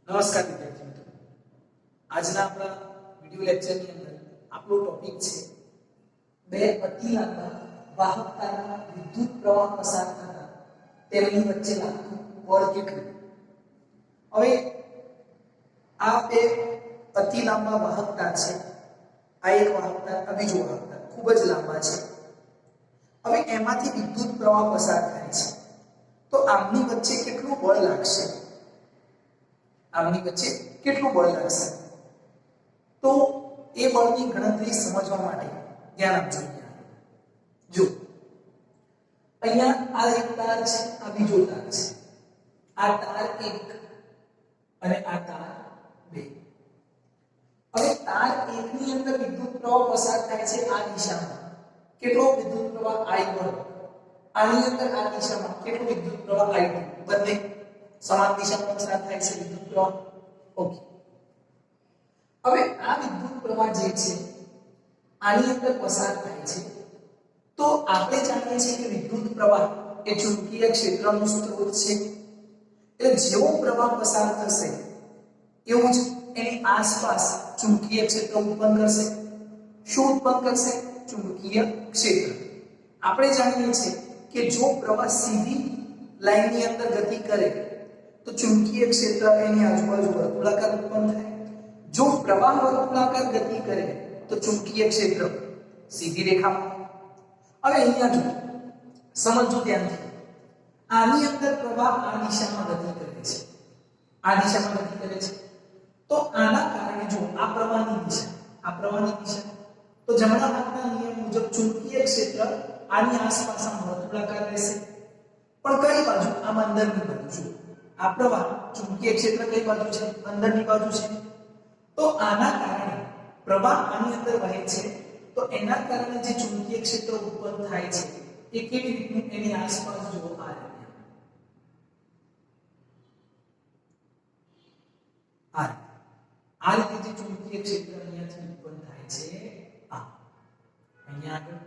નમસ્કાર વિદ્યાર્થી મિત્રો, આજના આપણા વિડિયો લેક્ચરની અંદર આપણો ટોપિક છે બે અતિ લાંબા વાહકતાના વિદ્યુત પ્રવાહ પસાર થતા તેમની વચ્ચે લાગતું બળ કેટલું. હવે આ બે અતિ લાંબા વાહકતા છે. આ એક વાહકતા, આ બીજો વાહકતા ખૂબ જ લાંબા છે. હવે એમાંથી વિદ્યુત પ્રવાહ પસાર થાય છે તો આમની વચ્ચે કેટલું બળ લાગશે? આમની વચ્ચે કેટલું બળ લાગશે? તો એ બળની ગણતરી સમજવા માટે ધ્યાન આપજો. જો અહીંયા આ એક તાર છે, આ બીજો તાર છે. આ તાર 1 અને આ તાર 2. હવે તાર 1 ની અંદર વિદ્યુત પ્રવાહ પસાર થાય છે આ દિશામાં. કેટલો વિદ્યુત પ્રવાહ I1? આની અંદર આ દિશામાં કેટલો વિદ્યુત પ્રવાહ I2? બંને સમાન દિશામાં પસાર થાય છે વિદ્યુત પ્રવાહ. ઓકે, હવે આ વિદ્યુત પ્રવાહ જે છે આની અંદર પસાર થાય છે તો આપણે જાણીએ છીએ કે વિદ્યુત પ્રવાહ એ ચુંબકીય ક્ષેત્રનો સ્ત્રોત છે. એટલે જેવો પ્રવાહ પસાર થશે એવું જ એની આસપાસ ચુંબકીય ક્ષેત્ર ઉત્પન્ન કરશે. શું ઉત્પન્ન કરશે? ચુંબકીય ક્ષેત્ર. આપણે જાણીએ છીએ કે જો પ્રવાહ સીધી લાઈનની અંદર ગતિ કરે તો ચુંબકીય ક્ષેત્ર એની આજુબાજુ વર્તુળાકાર ઉત્પન્ન થાય. જો પ્રવાહ વર્તુળાકાર ગતિ કરે તો ચુંબકીય ક્ષેત્ર સીધી રેખામાં. હવે અહીંયા જો સમજો ધ્યાનથી, આની અંદર પ્રવાહ આ દિશામાં ગતિ કરે છે, આ દિશામાં ગતિ કરે છે. તો આના કારણે જો આ પ્રવાહની દિશા તો જમણા હાથના નિયમ મુજબ ચુંબકીય ક્ષેત્ર આની આસપાસ વર્તુળાકાર રહેશે. પણ કઈ બાજુ? આમ અંદરની બાજુ. આ પ્રવાહ ચુંબકીય ક્ષેત્ર કઈ બાજુ છે? અંદરની બાજુ છે. તો આના કારણે પ્રવાહ આની અંદર વહે છે તો એના કારણે જે ચુંબકીય ક્ષેત્ર ઉત્પન્ન થાય છે એ કેવી રીતનું? એની આસપાસ જો આ રીતે જે ચુંબકીય ક્ષેત્ર અહીંયાથી ઉત્પન્ન થાય છે અહીંયા આગળ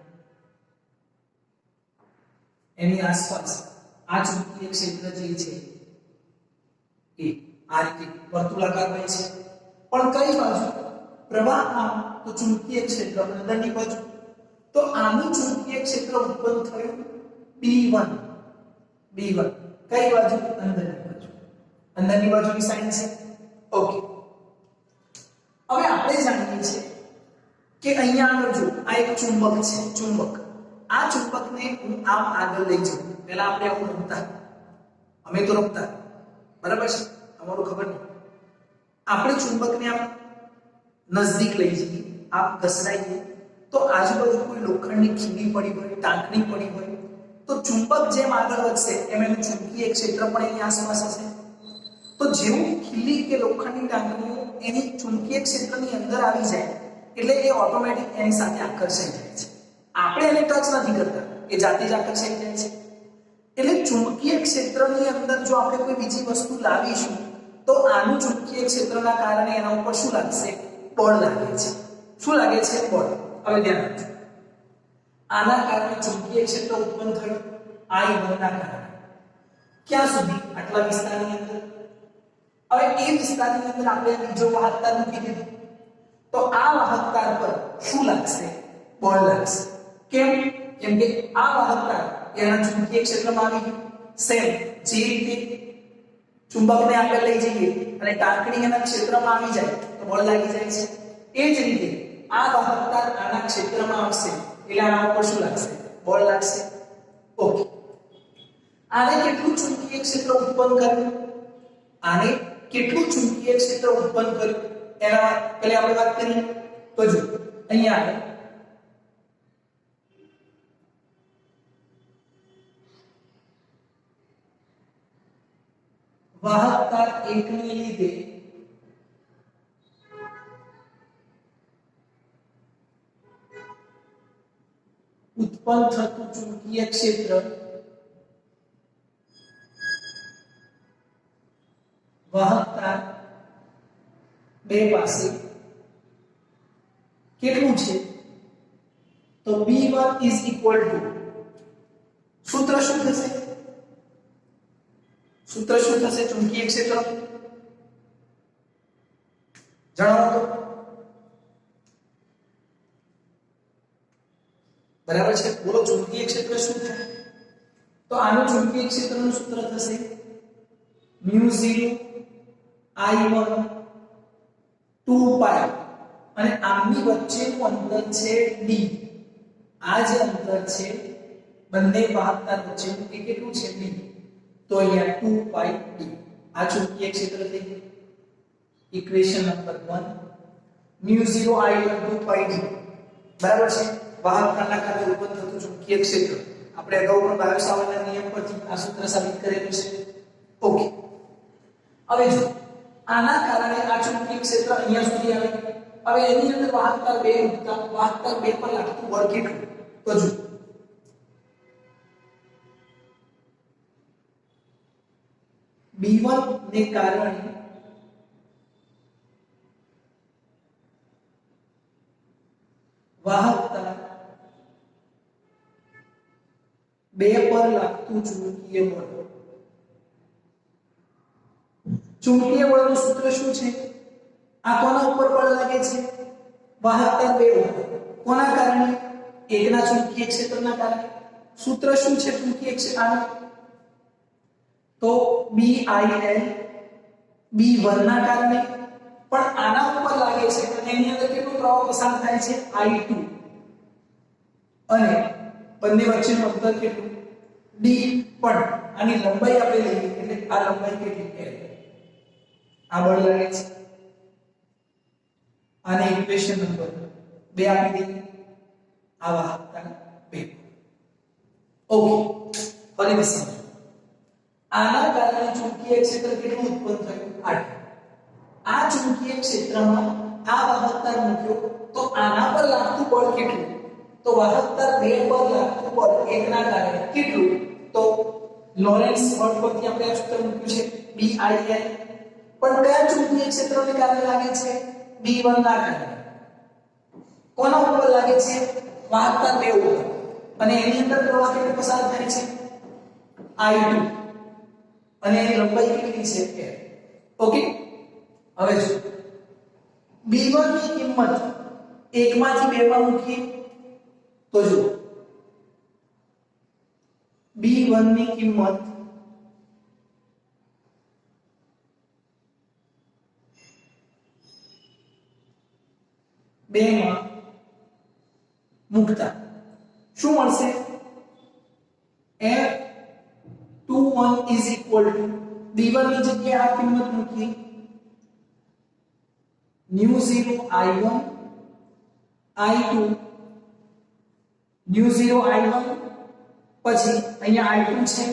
એની આસપાસ આ ચુંબકીય ક્ષેત્ર જે છે એ આ રીતે વર્તુળાકાર હોય છે. પણ કઈ બાજુ? પ્રવાહ આમ તો ચુંબકીય ક્ષેત્ર અંદરની બાજુ. તો આનું ચુંબકીય ક્ષેત્ર ઉત્પન્ન થયું B1. કઈ બાજુ? અંદરની બાજુ. અંદરની બાજુની સાઈડ છે. ઓકે, હવે આપણે જાણીએ છીએ કે અહીંયા આગળ જો આ એક ચુંબક છે. આ ચુંબકને હું આમ આગળ લઈ જાઉં. પહેલા આપણે આવું રમતા, અમે તો રમતા, બરાબર છે? તમારું ખબર નહીં. આપણે ચુંબકને આમ નજદીક લઈ જઈએ, આમ ઘસડાઈએ તો આજુબાજુ કોઈ લોખંડની ખીલી પડી હોય, ટાંકણી પડી હોય તો ચુંબક જેમ આગળ વધશે એમ એનું ચુંબકીય ક્ષેત્ર પણ એની આસપાસ હશે. તો જેવું ખીલી કે લોખંડની ટાંકણીઓ એની ચુંબકીય ક્ષેત્રની અંદર આવી જાય એટલે એ ઓટોમેટિક એની સાથે આકર્ષાઈ જાય છે. આપણે એને ટચ નથી કરતા, એ જાતે જ આકર્ષાઈ જાય છે. એટલે ચુંબકીય ક્ષેત્રની અંદર જો આપણે કોઈ બીજી વસ્તુ લાવીશું તો આનું ચુંબકીય ક્ષેત્રના કારણે એના ઉપર શું લાગશે? બળ લાગે છે. શું લાગે છે? બળ. હવે ધ્યાન રાખજો, આના કારણે ચુંબકીય ક્ષેત્ર ઉત્પન્ન થયું I1 ના કારણે. ક્યાં સુધી? આટલા વિસ્તારની અંદર. હવે એ વિસ્તારની અંદર આપણે બીજો વાહકતાર મૂકી દીધું તો આ વાહકતાર પર શું લાગશે? બળ લાગશે. કેમ? કેમ કે આ વાહકતાર એના ચુંબકીય ક્ષેત્રમાં આવી ગયું. સેમ જે રીતે ચુંબકને આગળ લઈ જઈએ અને ટાંકણી એના ક્ષેત્રમાં આવી જાય તો બળ લાગી જાય છે. એ જ રીતે આ વાહકતાર આના ક્ષેત્રમાં આવશે એટલે આના ઉપર શું લાગશે? બળ લાગશે. ઓકે, આને કેટલું ચુંબકીય ક્ષેત્ર ઉત્પન્ન કર્યું? આને કેટલું ચુંબકીય ક્ષેત્ર ઉત્પન્ન કર્યું એના પહેલા આપણે વાત કરીએ તો જો અહીંયા આવે વાહકતાર 1 ને લીધે ઉત્પન્ન થતું ચુંબકીય ક્ષેત્ર વાહકતાર 2 પાસે કેટલું છે? તો B1 is equal to સૂત્ર શું થશે? ચુંબકીય ક્ષેત્ર જણાવો તો બરાબર છે બોલો ચુંબકીય ક્ષેત્ર શું થાય તો આનું ચુંબકીય ક્ષેત્રનું સૂત્ર થશે μ0 I1 2 પાઈ અને આમની વચ્ચેનું અંતર છે d આ જે અંતર છે બંને વાહકતા વચ્ચેનું એ કેટલું છે d તો અહીંયા 2 પાઈ d આ ચુંબકીય ક્ષેત્ર થઈ ગયું ઇક્વેશન નંબર 1 μ0 I1 2 પાઈ d બરાબર છે વાહકતાના કારણે ઉત્પન્ન થતું ચુંબકીય ક્ષેત્ર આપણે અગાઉ પણ બાયો સાવર્ટના નિયમ પરથી આ સૂત્ર સાબિત કરેલું છે ઓકે હવે જો આના કારણે આ ચુંબકીય ક્ષેત્ર અહીંયા સુધી આવે હવે એની અંદર વાહકતા 2 મૂકતા વાહકતા 2 પર લાગતું બળ કેટલું તો જો B1 ને કારણે વાહકતા 2 પર લાગતું ચુંબકીય બળ ચુંબકીય બળનું સૂત્ર શું છે આ કોના ઉપર બળ લાગે છે વાહકતા 2 ઉપર કોના કારણે એકના ચુંબકીય ક્ષેત્રના કારણે સૂત્ર શું છે ચુંબકીય ક્ષેત્રનું તો BIL B1 ના કારણે પણ આના ઉપર લાગે છે અને એની અંદર કેટલો પ્રવાહ પસાર થાય છે I2 અને બંને વચ્ચેનું અંતર કેટલું d પણ આની લંબાઈ આપણે લઈએ એટલે આ લંબાઈ કેટલી l આ બળ લાગે છે આને ઇક્વેશન નંબર 2 આપી દઈએ આ વાહકતા 2 ઓકે ફરીથી સમજો આના કારણે ચુંબકીય ક્ષેત્ર કેટલું ઉત્પન્ન થયું 8 આ ચુંબકીય ક્ષેત્રમાં આ વાહકતા મૂક્યો તો આના પર લાગતું બળ કેટલું તો વાહકતા 2 પર લાગતું બળ એકના કારણે કેટલું તો લોરેન્સ બળ પરથી આપણે આ સૂત્ર મૂક્યું છે BIL પણ કયા ચુંબકીય ક્ષેત્રને કારણે લાગે છે B1 ના કારણે કોના ઉપર લાગે છે વાહકતા 2 ઉપર અને એની અંદર પ્રવાહ કેટલો પસાર થાય છે I2 અને એની લંબાઈ કેટલી છે l ઓકે હવે જો B1 ની કિંમત 1 માંથી 2 માં મૂકીએ તો જો B1 ની કિંમત 2 માં મૂકતા શું મળશે F21 is equal to B1 ની જગ્યાએ આ કિંમત મૂકી μ0 I1 I2 μ0 I1 પછી અહીંયા I2 છે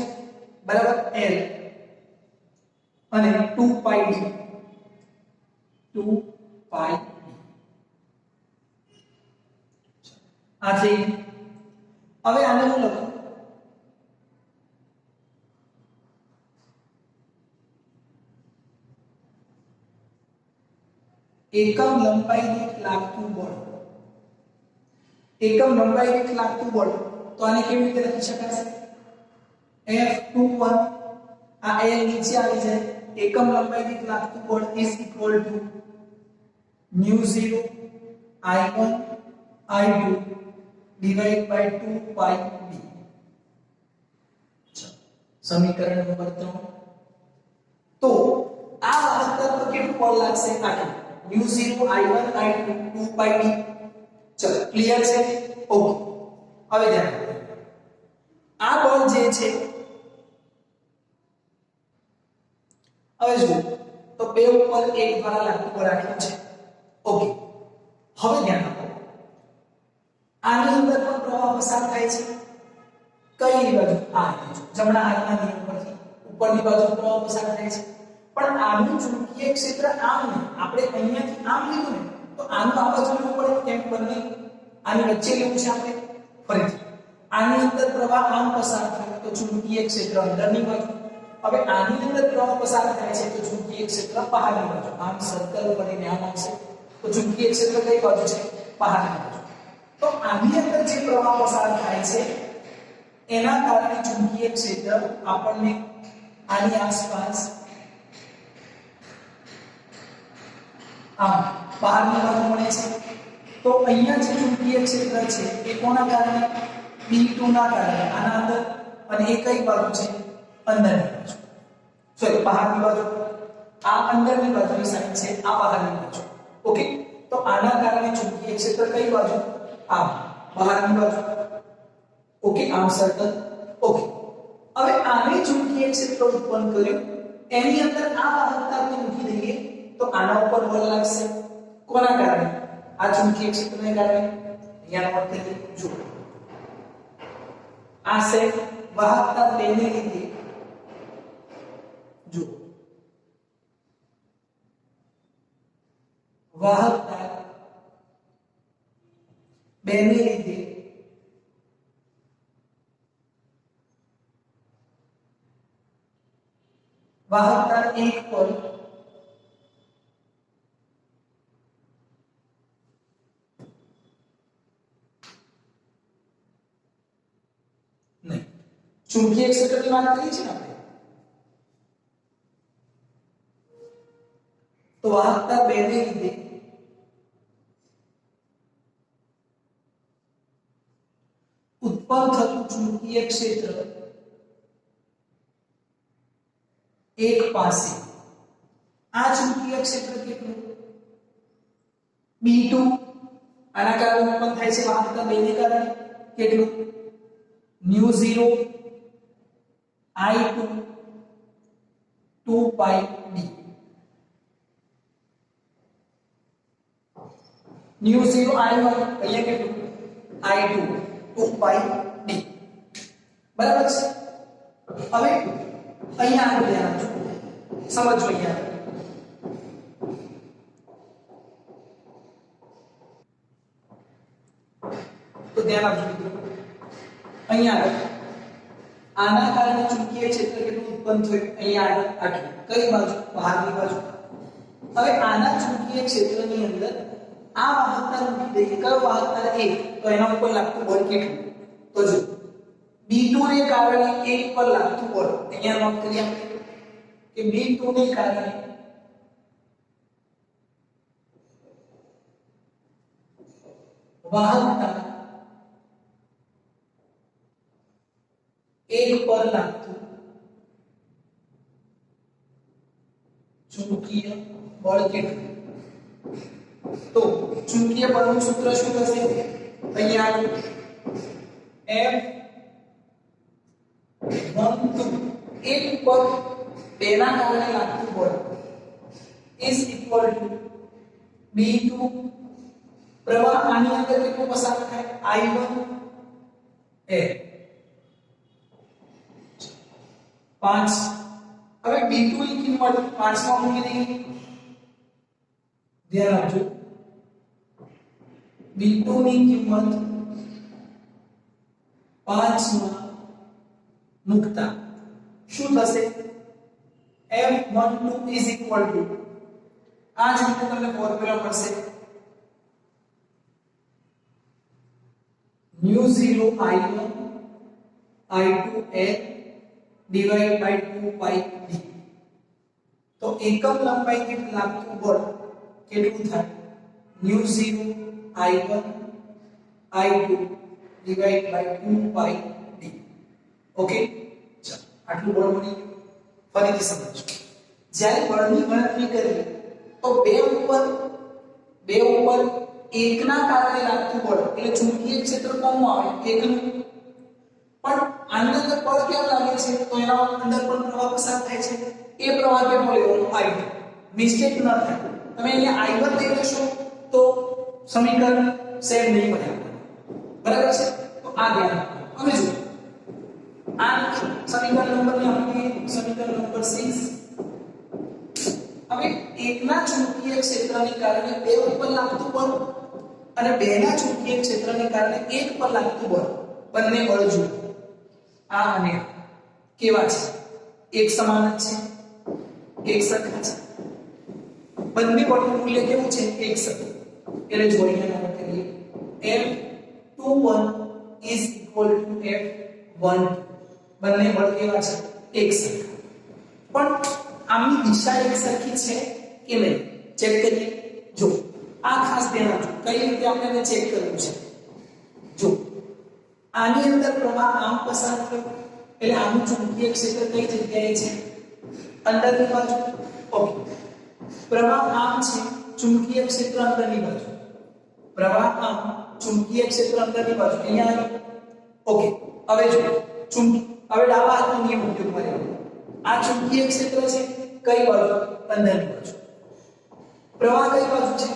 બરાબર L અને 2 પાઈ d 2 પાઈ d આ થઈ હવે આને હું લખું એકમ લંબાઈ દીઠ લાગતું બળ એકમ લંબાઈ દીઠ લાગતું બળ તો આને કેવી રીતે લખી શકાશે F21 આ L નીચે આવી જાય એકમ લંબાઈ દીઠ લાગતું બળ is equal to μ0 I1 I2 divided by 2 pi d સમીકરણ નંબર 3 તો આ વાહકતા પર કેટલું બળ લાગશે આટલું μ0 I1 I2 2 pi d ચલો ક્લિયર છે ઓકે હવે ધ્યાન આ બળ જે છે હવે જો તો 2 ઉપર 1 દ્વારા લાગતું બળ આટલું છે ઓકે હવે ધ્યાન આપો આની અંદર પણ પ્રવાહ પસાર થાય છે કઈ બાજુ આ બાજુ જમણા હાથના નિયમ પરથી ઉપરની બાજુ પ્રવાહ પસાર થાય છે પણ આનું ચુંબકીય ક્ષેત્ર આમ ને આપણે અહીંયાથી આમ લીધું ને તો આનું આ બાજુ લેવું પડે કેમ બંને આની વચ્ચે લેવું છે આપણે ફરીથી આની અંદર પ્રવાહ આમ પસાર થાય તો ચુંબકીય ક્ષેત્ર અંદરની બાજુ હવે આની અંદર પ્રવાહ પસાર થાય છે તો ચુંબકીય ક્ષેત્ર બહારની બાજુ આમ સર્કલ કરીને આમ આવશે તો ચુંબકીય ક્ષેત્ર કઈ બાજુ છે બહારની બાજુ તો આની અંદર જે પ્રવાહ પસાર થાય છે એના કારણે ચુંબકીય ક્ષેત્ર આપણને આની આસપાસ આમ બહારની બાજુ મળે છે તો અહીંયા જે ચુંબકીય ક્ષેત્ર છે એ કોના કારણે B2 ના કારણે આના અંદર અને એ કઈ બાજુ છે અંદરની બાજુ સોરી બહારની બાજુ આ અંદરની બાજુની સાઈડ છે આ બહારની બાજુ ઓકે તો આના કારણે ચુંબકીય ક્ષેત્ર કઈ બાજુ આમ બહારની બાજુ ઓકે આમ સર્કલ ઓકે હવે આને ચુંબકીય ક્ષેત્ર ઉત્પન્ન કર્યું એની અંદર આ વાહકતાને મૂકી દઈએ તો આના ઉપર બળ લાગશે કોના કારણે આ ચુંબકીય ક્ષેત્રને કારણે અહીંયા નોટ કરી જો આ છે વાહકતા 2 ને લીધે જો વાહકતા 2 ને લીધે વાહકતા 1 પર નહીં ચુંબકીય ક્ષેત્રની વાત કરી છે ને આપણે તો વાહકતા 2 ને લીધે ઉત્પન્ન થતું ચુંબકીય ક્ષેત્ર એક પાસે આ ચુંબકીય ક્ષેત્ર કેટલું B2 આના કારણે ઉત્પન્ન થાય છે વાહકતા 2 ને કારણે કેટલું μ0 I2 2 pi d μ0 I1 અહીંયા કેટલું I2 2 pi d બરાબર છે હવે અહીંયા આગળ ધ્યાન આપજો સમજો અહીંયા તો ધ્યાન આપજો મિત્રો અહીંયા આગળ આના કારણે ચુંબકીય ક્ષેત્ર કેટલું ઉત્પન્ન થયું અહીંયા આગળ આટલું કઈ બાજુ બહારની બાજુ હવે આના ચુંબકીય ક્ષેત્રની અંદર આ વાહકતા મૂકી દઈએ કયો વાહકતા 1 તો એના ઉપર લાગતું બળ કેટલું તો જો B2 ને કારણે 1 પર લાગતું બળ અહીંયા નોટ કરીએ કે B2 ને કારણે વાહકતા 1 પર લાગતું ચુંબકીય બળ કેટલું તો ચુંબકીય બળનું સૂત્ર શું થશે અહીંયા F12 1 પર 2 ના કારણે લાગતું બળ is equal to B2 પ્રવાહ આની અંદર કેટલો પસાર થાય I1 એ 5 હવે B2 ની કિંમત 5 માં મૂકી દઈએ ધ્યાન આપજો B2 ની કિંમત 5 માં મૂકતા શું થશે F12 is equal to આ જ રીતે તમને ફોર્મ્યુલા મળશે μ0 I1 I2 L divided by 2 pi d તો એકમ લંબાઈ દીઠ લાગતું બળ કેટલું થાય μ0 I1 I2 divided by 2 pi d okay ચાલો આટલું બળ મળી ગયું ફરીથી સમજો જ્યારે બળની ગણતરી કરીએ તો બે ઉપર એકના કારણે લાગતું બળ એટલે ચુંબકીય ક્ષેત્ર કોનું આવે એકનું પણ આની અંદર બળ કેમ લાગે છે તો એના અંદર પણ પ્રવાહ પસાર થાય છે એ પ્રવાહ કેમ લેવાનો I2 મિસ્ટેક ન થાય તમે અહીંયા I1 લઈ લેશો તો સમીકરણ સેમ નહીં બને બરાબર છે તો આ ધ્યાન રાખો હવે જો આ સમીકરણ નંબરની આપણે સમીકરણ નંબર 6 હવે એકના ચુંબકીય ક્ષેત્રને કારણે બે ઉપર લાગતું બળ અને બેના ચુંબકીય ક્ષેત્રને કારણે એક પર લાગતું બળ બંને બળ જુઓ આ અને કેવા છે એક સમાન જ છે એક સરખા છે બંને બળનું મૂલ્ય કેવું છે એક સરખું એટલે જો અહીંયા નોટ કરીએ F21 is equal to F12 બંને બળ કેવા છે એક સરખા પણ આમની દિશા એક સરખી છે કે નહીં ચેક કરીએ ખાસ ધ્યાન આપજો કઈ રીતે આપણે એને ચેક કરવું છે. જો આની અંદર પ્રવાહ આમ પસાર થયો એટલે આનું ચુંબકીય ક્ષેત્ર કઈ જગ્યાએ છે? અંદરની બાજુ. ઓકે, પ્રવાહ આમ છે, ચુંબકીય ક્ષેત્ર અંદરની બાજુ. પ્રવાહ આમ, ચુંબકીય ક્ષેત્ર અંદરની બાજુ. અહીંયા આવ્યો. ઓકે, હવે જો હવે ડાબા હાથનો નિયમ ઉપયોગમાં લેવો. આ ચુંબકીય ક્ષેત્ર છે કઈ બાજુ? અંદરની બાજુ. પ્રવાહ કઈ બાજુ છે?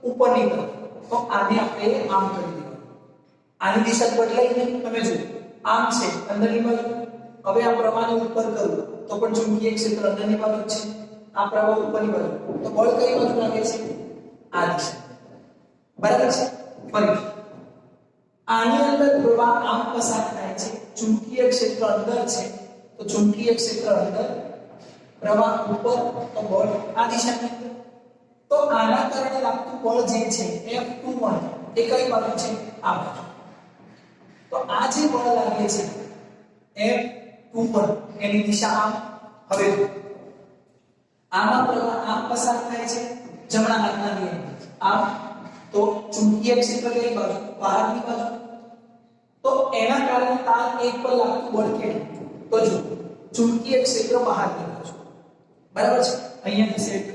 ઉપરની તરફ. તો આને આપણે આમ કરી દેવાનું. આની દિશા બદલાઈ નહીં. તમે જુઓ, આમ છે અંદરની બાજુ. હવે આ પ્રવાહને ઉપર કરું તો પણ ચુંબકીય ક્ષેત્ર અંદરની બાજુ છે. આ પ્રવાહ ઉપરની બાજુ, તો બળ કઈ બાજુ લાગે છે? આ દિશા. બરાબર છે? ફરી આની અંદર પ્રવાહ આમ પસાર થાય છે, ચુંબકીય ક્ષેત્ર અંદર છે, તો ચુંબકીય ક્ષેત્ર અંદર, પ્રવાહ ઉપર, તો બળ આ દિશાની અંદર. તો આના કારણે લાગતું બળ જે છે F21 એ કઈ બાજુ છે? આ બાજુ. તો આ જે બળ લાગે છે F21 એની દિશા આમ. હવે આમાં પ્રવાહ આમ પસાર થાય છે જમણા હાથના નિયમ આમ, તો ચુંબકીય ક્ષેત્ર કઈ બાજુ? બહારની બાજુ. તો એના કારણે તાર એક પર લાગતું બળ કેટલું? તો જો ચુંબકીય ક્ષેત્ર બહારની બાજુ. બરાબર છે? અહીંયા સેટ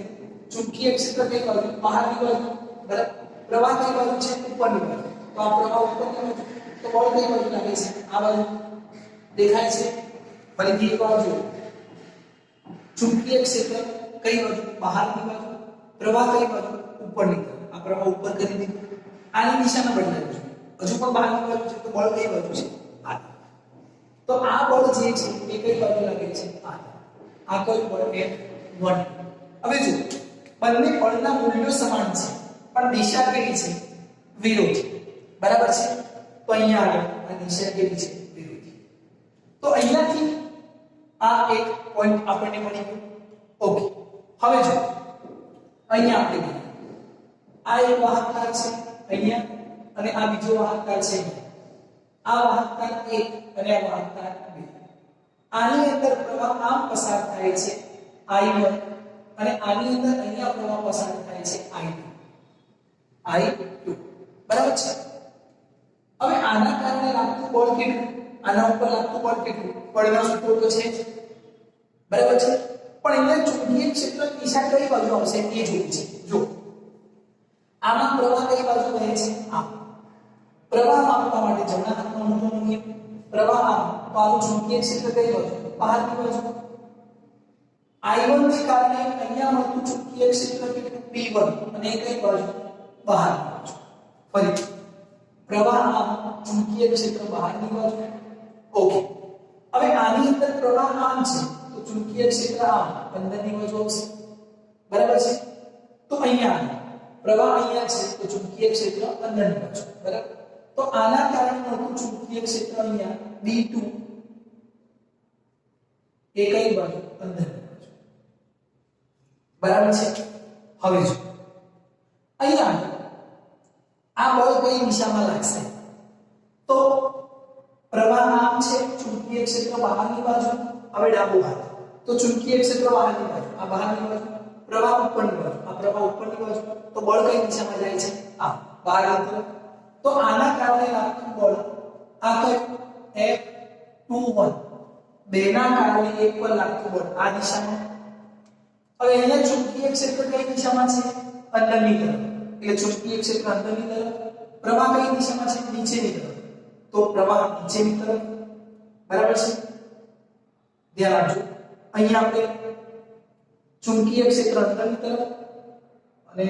ચુંબકીય ક્ષેત્ર કઈ બાજુ? બહારની બાજુ. બરાબર. પ્રવાહ કઈ બાજુ છે? ઉપરની બાજુ. તો આ પ્રવાહ ઉપરની બાજુ, તો બળ કઈ બાજુ લાગે છે? આ બાજુ. દેખાય છે? ફરીથી એક વાર જુઓ, ચુંબકીય ક્ષેત્ર કઈ બાજુ? બહારની બાજુ. પ્રવાહ કઈ બાજુ? ઉપરની બાજુ. આ પ્રવાહ ઉપર કરી દીધું. આની દિશામાં બદલાયું છે. હજુ પણ બહારની બાજુ છે, તો બળ કઈ બાજુ છે? આ. તો આ બળ જે છે એ કઈ બાજુ લાગે છે? આ કયું બળ? F1. હવે જો બંને બળના મૂલ્યો સમાન છે પણ દિશા કેવી છે? વિરોધી. બરાબર છે? તો અહીંયા આગળ આ દિશા કેવી છે? વિરોધી. તો અહીંયાથી આ એક પોઈન્ટ આપણને મળી ગયો. ઓકે, હવે જો અહીંયા આપણે આ એક વાહકતા છે અહીંયા, અને આ બીજો વાહકતા છે. આ વાહકતા 1 અને આ વાહકતા 2. આની અંદર પ્રવાહ આમ પસાર થાય છે I1, અને આની અંદર અહીંયા પ્રવાહ પસાર થાય છે I2. બરાબર છે? હવે આના કારણે લાગતું બળ કેટલું? આના ઉપર લાગતું બળ કેટલું? બળના સૂત્રો તો છે જ. બરાબર છે? પણ અહીંયા ચુંબકીય ક્ષેત્રની દિશા કઈ બાજુ આવશે એ જોવું છે. જો આમાં પ્રવાહ કઈ બાજુ વહે છે? આમ. પ્રવાહ માપવા માટે જમણા હાથનો અંગૂઠો નિયમ. પ્રવાહ આમ, તો આનું ચુંબકીય ક્ષેત્ર કઈ બાજુ? બહારની બાજુ. I1 ને કારણે અહીંયા મળતું ચુંબકીય ક્ષેત્ર કેટલું? B1, અને એ કઈ બાજુ? બહારની બાજુ. ફરી પ્રવાહ આમ, ચુંબકીય ક્ષેત્ર બહારની બાજુ. ઓકે, હવે આની અંદર પ્રવાહ આમ છે, તો ચુંબકીય ક્ષેત્ર આમ અંદરની બાજુ આવશે. બરાબર છે? તો અહીંયા પ્રવાહ અહીંયા છે, તો ચુંબકીય ક્ષેત્ર અંદરની બાજુ. બરાબર? તો આના કારણે મળતું ચુંબકીય ક્ષેત્ર અહીંયા B2 એ કઈ બાજુ? અંદરની બાજુ. બરાબર છે? હવે જો અહીંયા આ બળ કઈ દિશામાં લાગશે? તો પ્રવાહ આમ છે, ચુંબકીય ક્ષેત્ર બહારની બાજુ. હવે ડાબો હાથ, તો ચુંબકીય ક્ષેત્ર બહારની બાજુ, આ બહારની બાજુ. પ્રવાહ ઉપરની બાજુ, આ પ્રવાહ ઉપરની બાજુ. તો બળ કઈ દિશામાં જાય છે? આ બહારની તરફ. તો આના કારણે લાગતું બળ આ કયું? F21. બેના કારણે એક પર લાગતું બળ આ દિશામાં. હવે અહીંયા ચુંબકીય ક્ષેત્ર કઈ દિશામાં છે? અંદરની તરફ. એટલે ચુંબકીય ક્ષેત્ર અંદરની તરફ. પ્રવાહ કઈ દિશામાં છે? નીચેની તરફ. તો પ્રવાહ નીચેની તરફ. બરાબર છે? ધ્યાન આપજો. અહીંયા આપણે ચુંબકીય ક્ષેત્ર અંદરની તરફ અને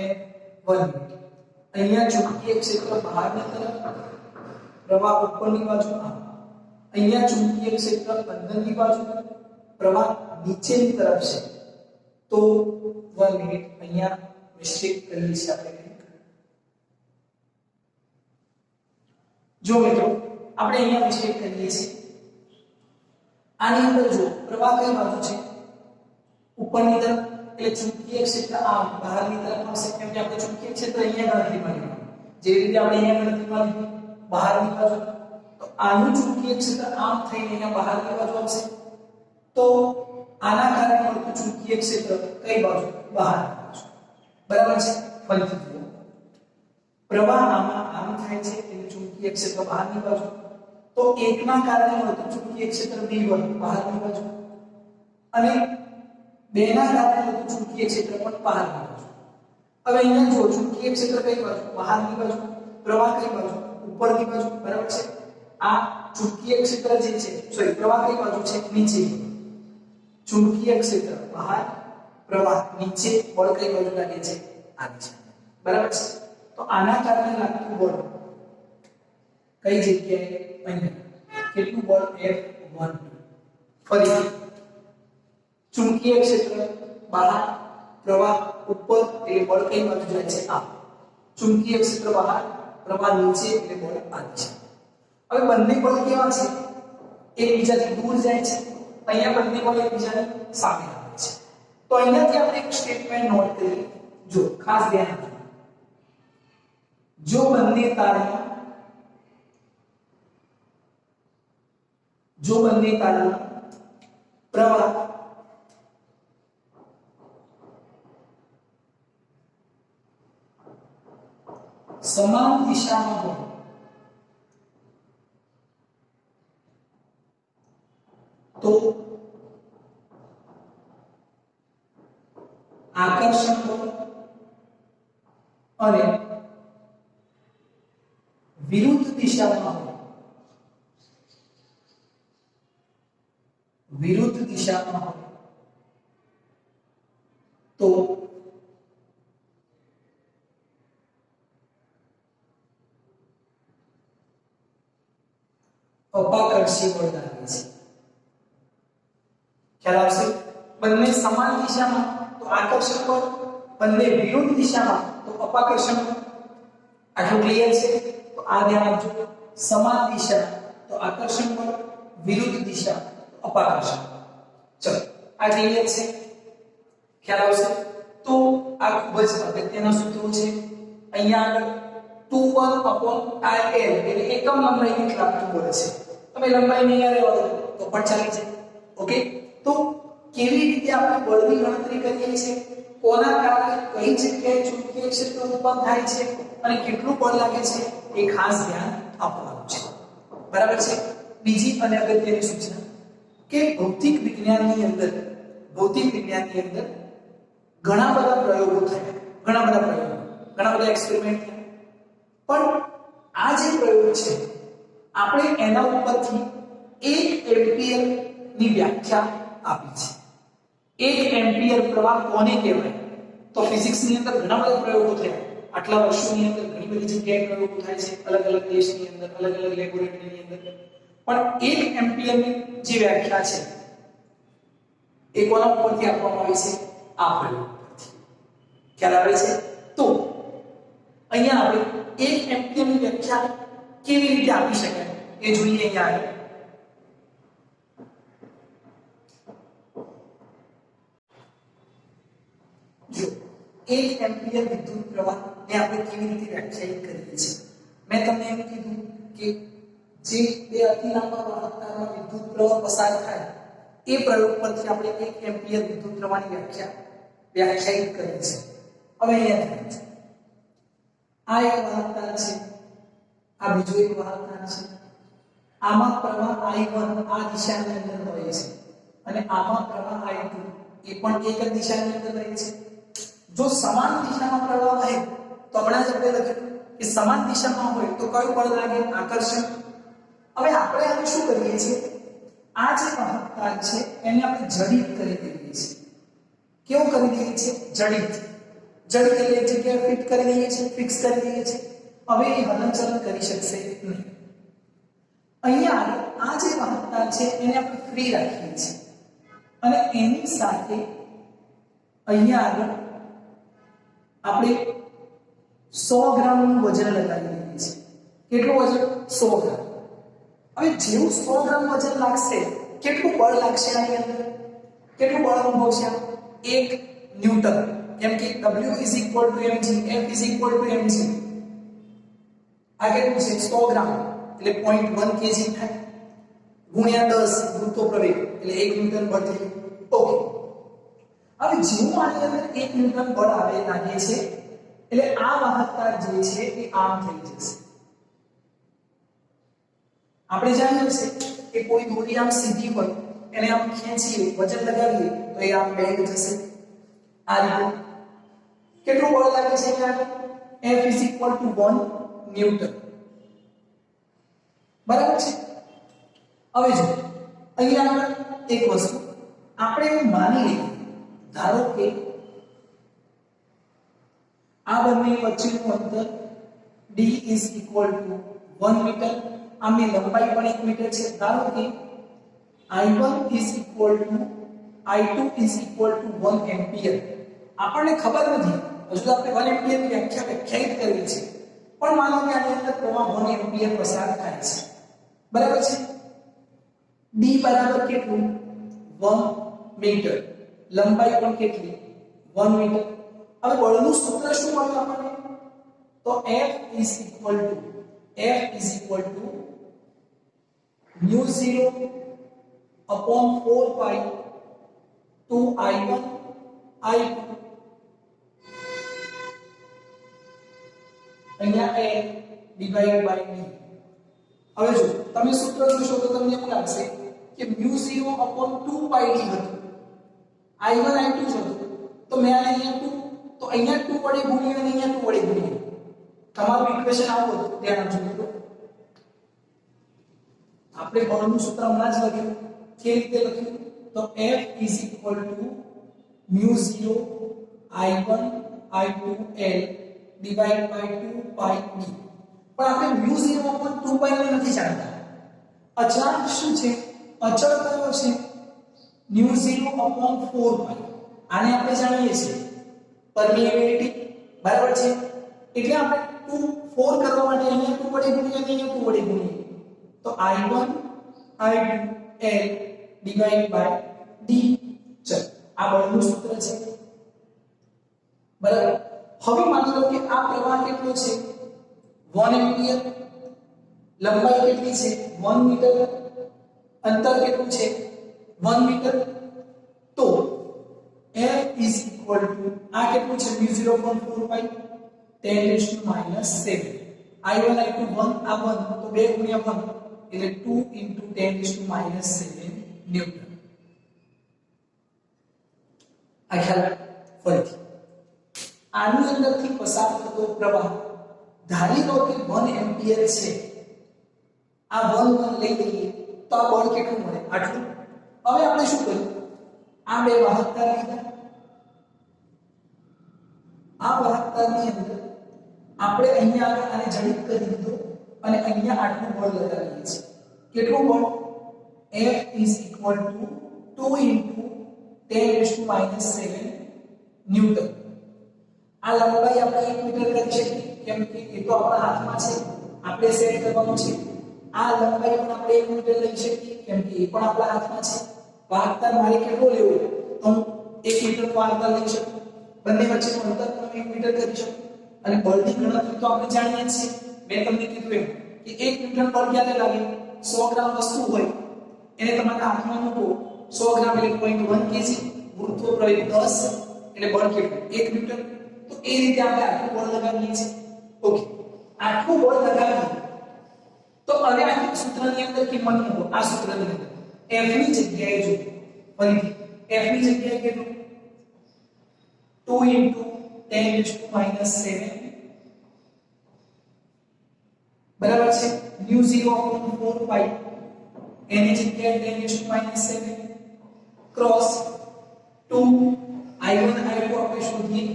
1 મિનિટ. અહીંયા ચુંબકીય ક્ષેત્ર બહારની તરફ, પ્રવાહ ઉપરની બાજુ. અહીંયા ચુંબકીય ક્ષેત્ર અંદરની બાજુ, પ્રવાહ નીચેની તરફ છે. તો 1 મિનિટ અહીંયા મિસ્ટેક કરી છે આપણે. જો મિત્રો આપણે અહીંયા મિસ્ટેક કરીએ છીએ. આની અંદર જો પ્રવાહ કઈ બાજુ છે? ઉપરની તરફ. એટલે ચુંબકીય ક્ષેત્ર આમ બહારની તરફ આવશે, કેમ કે આપણે ચુંબકીય ક્ષેત્ર અહીંયા ગણતરીમાં લીધું. જે રીતે આપણે અહીંયા ગણતરીમાં લીધું બહારની બાજુ, તો આનું ચુંબકીય ક્ષેત્ર આમ થઈને અહીંયા બહારની બાજુ આવશે. તો આના કારણે મળતું ચુંબકીય ક્ષેત્ર કઈ બાજુ? બહારની બાજુ. બરાબર છે? ફરીથી જુઓ, પ્રવાહ આમ થાય છે એટલે ચુંબકીય ક્ષેત્ર બહારની બાજુ, તો એકના કારણે મળતું ચુંબકીય ક્ષેત્ર B1 બહારની બાજુ અને બેના કારણે મળતું ચુંબકીય ક્ષેત્ર પણ બહારની બાજુ. હવે અહીંયા જો ચુંબકીય ક્ષેત્ર કઈ બાજુ? બહારની બાજુ. પ્રવાહ કઈ બાજુ? ઉપરની બાજુ. બરાબર છે. આ ચુંબકીય ક્ષેત્ર જે છે સોરી પ્રવાહ કઈ બાજુ છે? નીચે. ચુંબકીય ક્ષેત્ર બહાર, પ્રવાહ નીચે, બળ કઈ બાજુ લાગે છે? આ દિશામાં. બરાબર છે. તો આના કારણે લાગતું બળ કઈ જગ્યાએ? અહીંયા. કેટલું બળ? F12. ફરી ચુંબકીય ક્ષેત્ર બહાર, પ્રવાહ ઉપર એટલે બળ કઈ બાજુ જાય છે? આ. ચુંબકીય ક્ષેત્ર બહાર, પ્રવાહ નીચે એટલે બળ આ દિશા. હવે બંને બળ કેવા છે? એકબીજાથી દૂર જાય છે. અહીંયા બંને બળ એકબીજાની સામે આવે છે. તો અહીંયાથી આપણે એક સ્ટેટમેન્ટ નોટ કરીએ. જો ખાસ ધ્યાન આપજો. જો બંને તારમાં પ્રવાહ સમાન દિશામાં હોય તો આકર્ષણ બળ અને વિરુદ્ધ દિશામાં હોય તો અપાકર્ષી બળ લાગે છે. ખ્યાલ આવશે? બંને સમાન દિશામાં તો આકર્ષણ બળ, બંને વિરુદ્ધ દિશામાં તો અપાકર્ષણ બળ. આટલું ક્લિયર છે? તો આ ધ્યાન આપજો. સમાન દિશા તો આકર્ષણ બળ, વિરુદ્ધ દિશા તો અપાકર્ષણ બળ. ચલો આ ક્લિયર છે? ખ્યાલ આવશે? તો આ ખૂબ જ અગત્યના સૂત્રો છે. અહીંયા આગળ 2:1/IL એટલે એકમ લંબાઈ દીઠ લાગતું બળ છે. તમે લંબાઈ નહીં રહેવા દો તો પણ ચાલી જાય. ઓકે? તો કેવી રીતે આપણે બળની ગણતરી કરીએ છીએ? કોના કારણે કઈ જગ્યાએ ચુંબકીય ક્ષેત્ર ઉત્પન્ન થાય છે અને કેટલું બળ લાગે છે એ ખાસ ધ્યાન આપવાનું છે. બરાબર છે? બીજી અને અગત્યની સૂચના કે ભૌતિક વિજ્ઞાનની અંદર ઘણા બધા પ્રયોગો થયા, ઘણા બધા એક્સપેરિમેન્ટ થયા. પણ આ જે પ્રયોગ છે આપણે એના ઉપરથી 1 એમ્પિયર ની વ્યાખ્યા આપી છે. 1 એમ્પિયર પ્રવાહ કોને કહેવાય? તો ફિઝિક્સ ની અંદર ઘણા બધા પ્રયોગો થયા. આટલા વર્ષોની અંદર ઘણી બધી જગ્યાએ પ્રયોગો થાય છે, અલગ અલગ દેશની અંદર, અલગ અલગ લેબોરેટરીની અંદર. પણ 1 એમ્પિયર ની જે વ્યાખ્યા છે એ કોના ઉપરથી આપવામાં આવી છે? આ પ્રયોગ ઉપરથી. ખ્યાલ આવે છે? તો અહીંયા આપણે 1 એમ્પિયર ની વ્યાખ્યા કેવી રીતે આપી શકાય એ જોઈએ. અહીંયા આગળ જો 1 એમ્પિયર વિદ્યુત પ્રવાહને આપણે કેવી રીતે વ્યાખ્યાયિત કરીએ છીએ. મેં તમને એમ કીધું કે જે બે અતિ લાંબા વાહક તારમાં વિદ્યુત પ્રવાહ પસાર થાય એ પ્રયોગ પરથી આપણે 1 એમ્પિયર વિદ્યુત પ્રવાહની વ્યાખ્યાયિત કરી છે. હવે અહીંયા ધ્યાન છે. આ એક વાહક તાર છે, આ બીજો એક વાહક તાર છે. આમાં પ્રવાહ I1 આ દિશાની અંદર વહે છે અને આમાં પ્રવાહ I2 એ પણ એક જ દિશાની અંદર વહે છે. જો સમાન દિશામાં પ્રવાહ વહે તો હમણાં જ આપણે લખ્યું કે સમાન દિશામાં હોય તો કયું બળ લાગે? આકર્ષણ. હવે આપણે આને શું કરીએ છીએ? આ જે વાહક તાર છે એને આપણે જડિત કરી દઈએ છીએ. કેવું કરી દઈએ છીએ? જડિત એટલે એક જગ્યાએ ફિટ કરી દઈએ છીએ, ફિક્સ કરી દઈએ છીએ. હવે એ હલનચલન કરી શકશે નહીં. અહીંયા આ જે વાહક તાર છે એને આપણે ફ્રી રાખીએ છીએ અને એની સાથે અહીંયા આગળ આપણે 100 ગ્રામનું વજન લગાવી દઈએ છીએ. કેટલું વજન? 100 ગ્રામ. હવે જેવું 100 ગ્રામ વજન લાગશે કેટલું બળ લાગશે આની અંદર? કેટલું બળ અનુભવશે? 1 ન્યૂટન. કેમ કે W mg, F mg. આ કેટલું છે? 100 ગ્રામ એટલે 0.1 kg થાય ગુણ્યા 10 ગુરુત્વ પ્રવેગ એટલે 1 ન્યૂટન બળ થયું. ઓકે. હવે જેવું આની અંદર 1 ન્યૂટન બળ આવે લાગે છે એટલે આ વાહકતા જે છે એ આમ થઈ જશે. આપણે જાણીએ છે કે કોઈ દોરી આમ સીધી હોય એને આમ ખેંચીએ વજન લગાવીએ તો એ આમ બેન્ડ જશે. આ રીતે કેટલું બળ લાગે છે અહીંયા? F is equal to 1 newton. બરાબર છે. હવે જો અહીંયા એક વસ્તુ આપણે એવું માની લઈએ, ધારો કે આ બંને વચ્ચેનું અંતર d is equal to 1 metre, આમની લંબાઈ પણ 1 મીટર છે. ધારો કે I1 is equal to I2 is equal to 1 ampere. આપણને ખબર નથી, હજુ તો આપણે 1 એમ્પિયરની વ્યાખ્યાયિત કરવી છે, પણ માનો કે આની અંદર પ્રવાહ 1 એમ્પિયર પસાર થાય છે. બરાબર છે. d બરાબર કેટલું? 1 મીટર. લંબાઈ પણ કેટલી? 1 મીટર. હવે બળનું સૂત્ર શું મળ્યું આપણને? તો F is equal to μ0 upon 4 pi 2I1 I2 અહીંયા a divided by d. હવે જો તમે સૂત્ર જોશો તો તમને એવું લાગશે કે μ0 upon 2 pi d હતું, I1 I2 જ હતું, તો મેં આને અહીંયા 2 તો અહીંયા 2 વડે ગુણ્યા અને અહીંયા 2 વડે ગુણ્યા. તમારું ઇક્વેશન આવું હતું, ધ્યાન આપજો મિત્રો. આપણે બળનું સૂત્ર હમણાં જ લખ્યું. કેવી રીતે લખ્યું? તો F is equal to μ0 I1 I2 L divided by 2 pi d. પણ આપણે μ0 upon 2 pi ને નથી જાણતા. અચળાંક શું છે? અચળ કયો છે? μ0 upon 4 pi. આને આપણે જાણીએ છીએ પરમિએબિલિટી. બરાબર છે. એટલે આપણે 2 4 કરવા માટે અહીંયા 2 વડે ગુણીએ અને અહીંયા 2 વડે ગુણીએ તો I1 I2 L divided by d. ચલ આ બળનું સૂત્ર છે. બરાબર. હવે માની લો કે આ પ્રવાહ કેટલો છે? 1 એમ્પિયર. લંબાઈ કેટલી છે? 1 મીટર. અંતર કેટલું છે? 1 મીટર. તો F is equal to આ કેટલું છે? μ0 upon 4 pi 10 to -7. I1 I2 1 આ 1 તો 2 ગુણ્યા 1 એટલે 2 into 10 to -7 ન્યૂટન. આ ખ્યાલ ફરીથી આની અંદરથી પસાર થતો પ્રવાહ ધારી લો કે 1 એમ્પિયર છે. આ 1 લઈ લઈએ તો આ બળ કેટલું મળે? આટલું. હવે આપણે શું કર્યું? આ બે વાહકતા લીધા. આ વાહકતાની અંદર આપણે અહીંયા આગળ આને જડિત કરી દીધો અને અહીંયા આટલું બળ લગાવીએ છીએ. કેટલું બળ? F is equal to 2 into 10 to -7 newton. આ લંબાઈ આપણે 1 મીટર કરી શકીએ કેમ કે એ તો આપણા હાથમાં છે, આપણે સેટ કરવાનું છે. આ લંબાઈ પણ આપણે 1 મીટર લઈ શકીએ કેમ કે એ પણ આપણા હાથમાં છે. વાહકતા મારે કેટલો લેવો તો હું 1 મીટર વાહકતા લઈ શકું. બંને વચ્ચેનું અંતર પણ 1 મીટર કરી શકું. અને બળની ગણતરી તો આપણે જાણીએ છીએ. મેં તમને કીધું એમ કે 1 ન્યૂટન બળ ક્યારે લાગે? 100 ગ્રામ વસ્તુ હોય એને તમારા હાથમાં મૂકો, 100 ગ્રામ એટલે 0.1 kg, ગુરુત્વ પ્રવેગ 10 એટલે બળ કેટલું? 1 ન્યૂટન. તો એ રીતે આપણે આટલું બળ લગાવીએ છીએ. ઓકે, આટલું બળ લગાવીએ તો હવે આ સૂત્રની અંદર કિંમત મૂકો. આ સૂત્રની અંદર F ની જગ્યાએ જો ફરીથી F ની જગ્યાએ કેટલું? 2 into 10 to -7 બરાબર છે. μ0 upon 4 pi એની જગ્યાએ 10 to -7 ક્રોસ 2 I1 I2 આપણે શોધીએ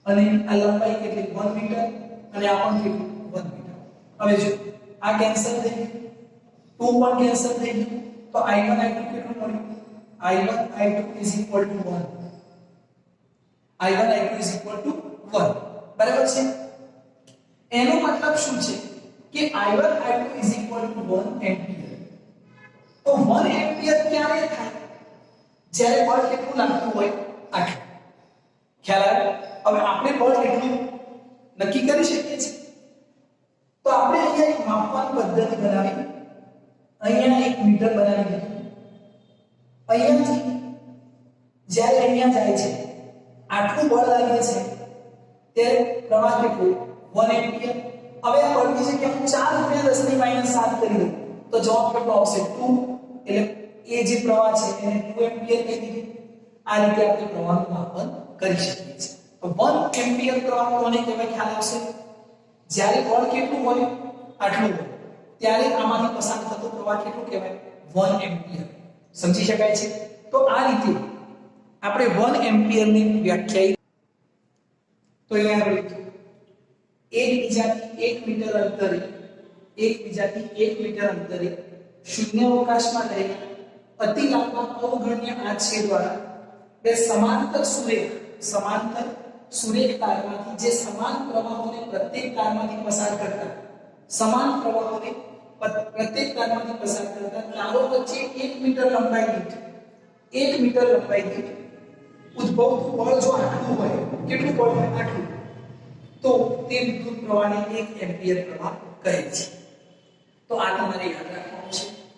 અને આ લંબાઈ કેટલી? 1 મીટર અને આ પણ કેટલું? 1 મીટર. હવે જો આ કેન્સલ થઈ ગયું, 2 પણ કેન્સલ થઈ ગયું તો I1 I2 કેટલું મળ્યું? I1 I2 is equal to 1. I1 I2 is equal to 1. બરાબર છે. એનો મતલબ શું છે કે I1 I2 is equal to 1 ampere. તો 1 એમ્પિયર ક્યારે થાય? જ્યારે બળ કેટલું લાગતું હોય? આટલું. ખ્યાલ આવ્યો? હવે આપણે બળ કેટલું નક્કી કરી શકીએ છીએ. તો આપણે અહીંયા એક માપવાની પદ્ધતિ બનાવી, અહીંયા 1 મીટર બનાવી દીધું. અહીંયાથી જ્યારે અહીંયા જાય છે આટલું બળ લાગે છે ત્યારે પ્રવાહ કેટલું 1 એમ્પિયર. હવે આ બળની જગ્યાએ હું 4 × 10⁻7 કરી દઉં તો જવાબ કેટલો આવશે 2. એટલે એ જે પ્રવાહ છે એને 2 એમ્પિયર કહી દીધું. આ રીતે આપણે પ્રવાહનું માપન કરી શકીએ છીએ. તો 1 એમ્પિયર પ્રવાહ કોને કહેવાય ખ્યાલ આવશે? જ્યારે બળ કેટલું હોય આટલું હોય ત્યારે આમાંથી પસાર થતો પ્રવાહ કેટલું કહેવાય 1 એમ્પિયર. સમજી શકાય છે? તો આ રીતે આપણે 1 એમ્પિયરની વ્યાખ્યા તો અહીંયા લખ્યું એકબીજાથી 1 મીટર અંતરે શૂન્ય અવકાશમાં રહેલા અતિ લાંબા અવગણ્ય આંચકે દ્વારા બે સમાંતર સુરેખ તારમાંથી જે સમાન પ્રવાહોને પ્રત્યેક તારમાંથી પસાર કરતા તારો વચ્ચે 1 મીટર લંબાઈ દીઠ ઉદ્ભવતું બળ જો આટલું હોય, કેટલું બળ હોય આટલું, તો તે વિદ્યુત પ્રવાહને 1 એમ્પિયર પ્રવાહ કહે છે. તો આ તમારે યાદ રાખવાનું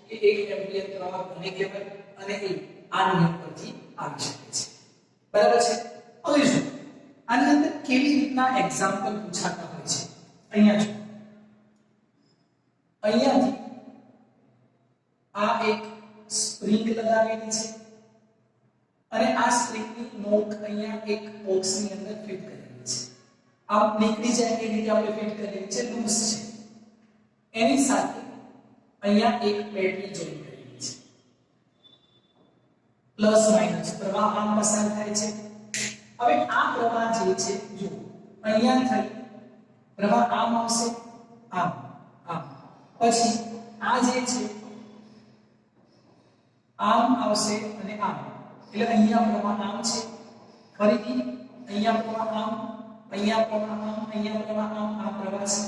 છે કે 1 એમ્પિયર પ્રવાહ કોને કહેવાય અને એ આ નિયમ પરથી આવી શકે છે. બરાબર છે? હવે જો આની અંદર કેવી રીતના એક્ઝામ્પલ પૂછાતા હોય છે. અહીંયા જો અહીંયાથી આ એક સ્પ્રિંગ લગાવેલી છે અને આ સ્પ્રિંગની નોક અહીંયા એક બોક્સની અંદર ફિટ કરેલી છે. આમ નીકળી જાય એ રીતે આપણે ફિટ કરેલી છે, લૂઝ છે. એની સાથે અહીંયા એક બેટરી જોઈન કરેલી છે. પ્લસ માઈનસ પ્રવાહ આમ પસાર થાય છે. હવે આ પ્રવાહ જે છે જો અહીંયા થઈ પ્રવાહ આમ આવશે, આમ પછી આ જે છે આમ આવશે અને આમ, એટલે અહીંયા પ્રવાહ આમ છે, ફરીથી અહીંયા પ્રવાહ આમ, અહીંયા પ્રવાહ આમ, અહીંયા પ્રવાહ આમ, આ પ્રવાહ છે.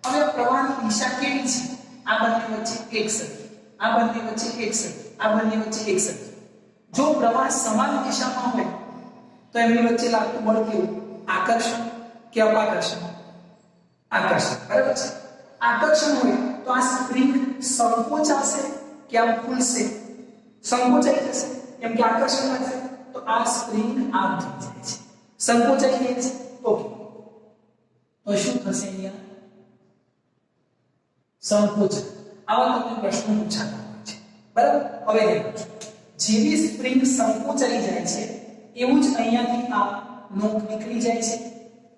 હવે પ્રવાહની દિશા કેવી છે? આ બંને વચ્ચે એકસરખી, આ બંને વચ્ચે એકસરખી, આ બંને વચ્ચે એકસરખી. જો પ્રવાહ સમાન દિશામાં હોય તો એમની વચ્ચે લાગતું બળ કેવું? આકર્ષણ કે અપાકર્ષણ? આકર્ષણ. બરાબર છે? આકર્ષણ હોય તો આ સ્પ્રિંગ સંકોચાશે કે આમ ખુલશે? સંકોચાઈ જશે, કેમ કે આકર્ષણ લાગશે. તો આ સ્પ્રિંગ આમ થઈ જાય છે, સંકોચાઈ જાય છે. ઓકે, તો શું થશે અહીંયા? સંકોચન. આવા તમને પ્રશ્નો પૂછાતા હોય છે. બરાબર? હવે દેખો, જેવી સ્પ્રિંગ સંકોચાઈ જાય છે એવું જ અહીંયાથી આ નોક નીકળી જાય છે,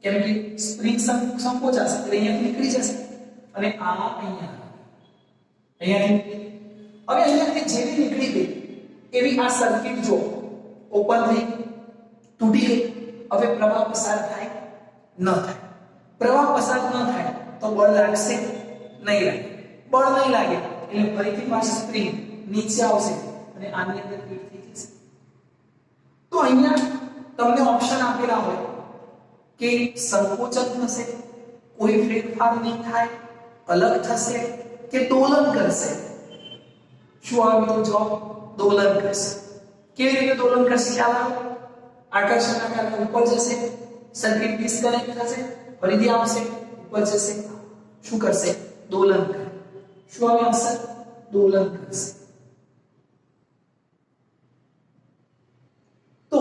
કેમ કે સ્પ્રિંગ સંકોચાશે એટલે અહીંયાથી નીકળી જશે અને આ અહીંયાથી હવે અહીંયાથી જેવી નીકળી ગઈ એવી આ સર્કિટ જો ઓપન થઈ, તૂટી ગઈ. હવે પ્રવાહ પસાર થાય ન થાય? પ્રવાહ પસાર ન થાય તો બળ લાગશે નહીં લાગે. બળ નહીં લાગે એટલે ફરીથી પાછી સ્પ્રિંગ નીચે આવશે અને આની અંદર ફિટ થઈ જશે. તો અહીંયા તમને ઓપ્શન આપેલા હોય કે સંકોચન થશે, કોઈ ફેરફાર નહીં થાય, અલગ થશે કે દોલન કરશે. શું આવ્યો જવાબ? દોલન કરશે. કેવી રીતે દોલન કરશે ખ્યાલ આવે? આકર્ષણના કારણે ઉપર જશે, સર્કિટ ડિસ્કનેક્ટ થશે, ફરીથી આવશે, ઉપર જશે. શું કરશે? દોલન કરે. શું આવે આન્સર? દોલન કરશે. તો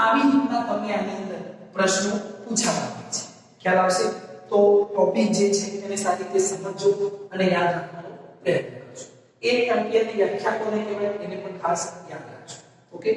આવી રીતના તમને આની અંદર પ્રશ્નો પૂછાતા હોય છે. ખ્યાલ આવશે? તો ટોપિક જે છે એને સારી રીતે સમજજો અને યાદ રાખવાનો પ્રયત્ન કરજો. 1 એમ્પિયરની વ્યાખ્યા કોને કહેવાય એને પણ ખાસ યાદ રાખજો. ઓકે.